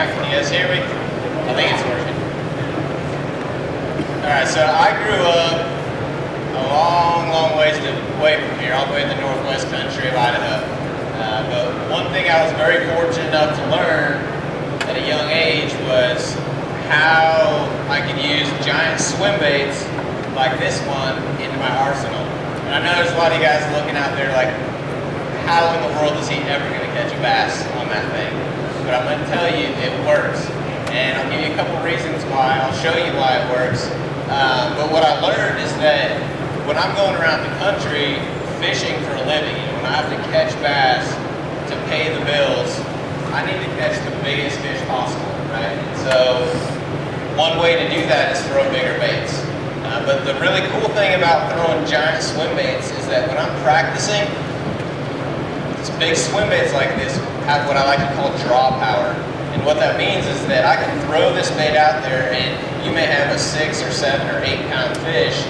Alright, can you guys hear me? I think it's working. Alright, so I grew up a long ways away from here, all the way in the northwest country of Idaho. But one thing I was very fortunate enough to learn at a young age was how I could use giant swim baits like this one into my arsenal. And I know there's a lot of you guys looking out there like, how in the world is he ever going to catch a bass on that thing? But I'm going to tell you, it works. And I'll give you a couple reasons why. I'll show you why it works. But what I learned is that when I'm going around the country fishing for a living, when I have to catch bass to pay the bills, I need to catch the biggest fish possible, right? So one way to do that is throw bigger baits. But the really cool thing about throwing giant swim baits is that when I'm practicing, these big swim baits like this have what I like to call draw power. And what that means is that I can throw this bait out there and you may have a 6 or 7 or 8 pound fish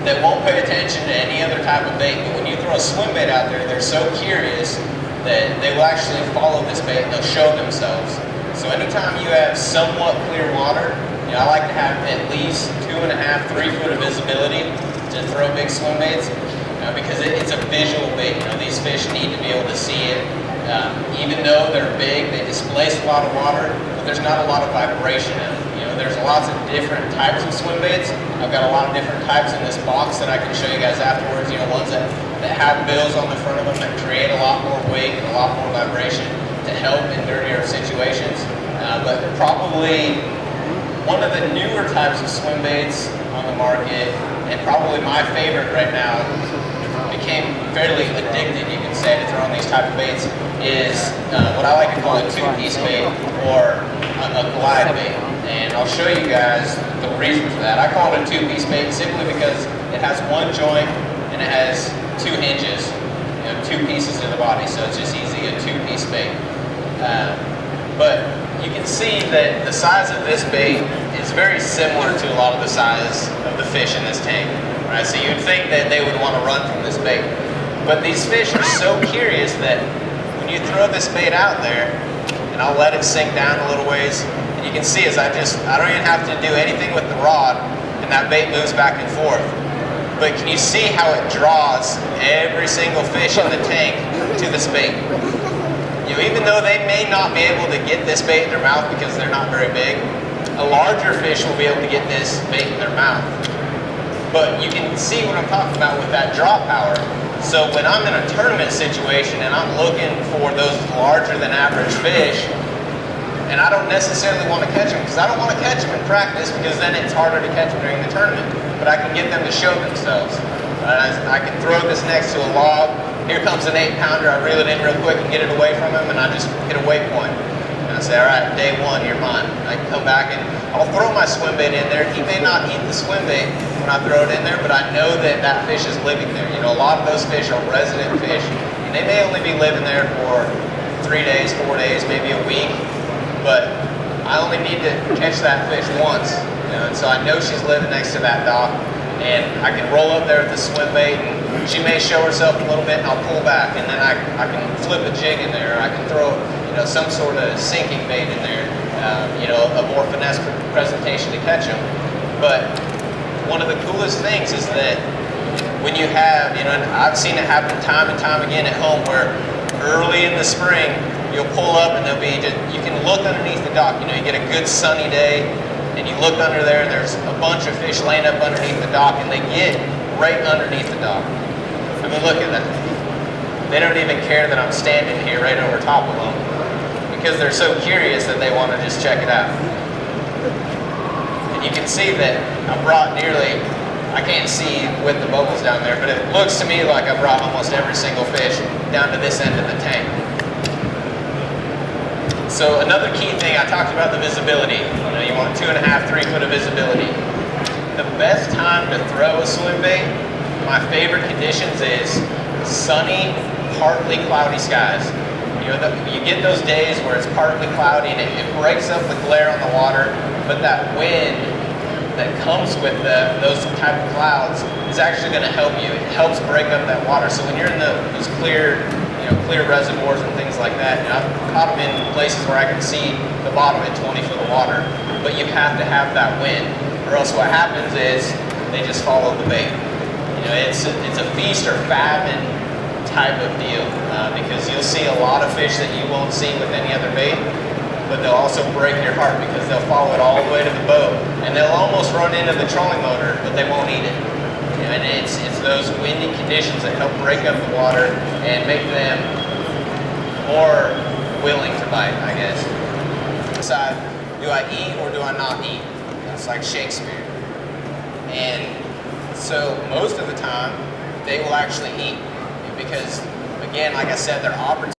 that won't pay attention to any other type of bait. But when you throw a swim bait out there, they're so curious that they will actually follow this bait and they'll show themselves. So anytime you have somewhat clear water, I like to have at least 2.5, 3 foot of visibility to throw big swim baits because it's a visual bait. These fish need to be able to see it. Even though they're big, they displace a lot of water, but there's not a lot of vibration in them. There's lots of different types of swim baits. I've got a lot of different types in this box that I can show you guys afterwards. Ones that have bills on the front of them that create a lot more weight and a lot more vibration to help in dirtier situations. But probably one of the newer types of swim baits on the market, and probably my favorite right now, became fairly addicted, you can say, to throwing these type of baits, is what I like to call a 2-piece bait or a glide bait. And I'll show you guys the reason for that. I call it a 2-piece bait simply because it has one joint and it has 2 hinges, 2 pieces in the body, so it's just easy, a 2-piece bait. But you can see that the size of this bait is very similar to a lot of the size of the fish in this tank. Right? So you'd think that they would want to run from this bait. But these fish are so curious that when you throw this bait out there, and I'll let it sink down a little ways, and you can see as I don't even have to do anything with the rod, and that bait moves back and forth. But can you see how it draws every single fish in the tank to this bait? Even though they may not be able to get this bait in their mouth because they're not very big, a larger fish will be able to get this bait in their mouth. But you can see what I'm talking about with that draw power. So when I'm in a tournament situation and I'm looking for those larger than average fish, and I don't necessarily want to catch them because I don't want to catch them in practice because then it's harder to catch them during the tournament. But I can get them to show themselves. I can throw this next to a log. Here comes an 8-pounder. I reel it in real quick and get it away from him, and I just hit a waypoint. And I say, all right, day 1, you're mine. I can come back and I'll throw my swim bait in there. He may not eat the swim bait when I throw it in there, but I know that that fish is living there. A lot of those fish are resident fish, and they may only be living there for 3 days, 4 days, maybe a week, but I only need to catch that fish once. And so I know she's living next to that dock, and I can roll up there with the swim bait, and she may show herself a little bit, and I'll pull back, and then I can flip a jig in there, or I can throw some sort of sinking bait in there, a more finesse presentation to catch them. But one of the coolest things is that when you have, and I've seen it happen time and time again at home, where early in the spring, you'll pull up and there'll be, you can look underneath the dock, you get a good sunny day, and you look under there and there's a bunch of fish laying up underneath the dock, and they get right underneath the dock. I mean, look at that. They don't even care that I'm standing here right over top of them because they're so curious that they want to just check it out. And you can see that I brought nearly, I can't see with the bubbles down there, but it looks to me like I brought almost every single fish down to this end of the tank. So another key thing, I talked about the visibility. You want 2.5, 3 foot of visibility. The best time to throw a swim bait, my favorite conditions is sunny, partly cloudy skies. You get those days where it's partly cloudy and it breaks up the glare on the water, but that wind that comes with those type of clouds is actually going to help you. It helps break up that water. So when you're in those clear, clear reservoirs and things like that. And I've caught them in places where I can see the bottom at 20 foot of water. But you have to have that wind, or else what happens is they just follow the bait. You know, it's a feast or famine type of deal, because you'll see a lot of fish that you won't see with any other bait, but they'll also break your heart because they'll follow it all the way to the boat, and they'll almost run into the trolling motor, but they won't eat it. You know, and it's those windy conditions that help break up the water and make them more willing to bite, I guess. Decide, do I eat or do I not eat? It's like Shakespeare. And so most of the time, they will actually eat because, again, like I said, they're opportunities.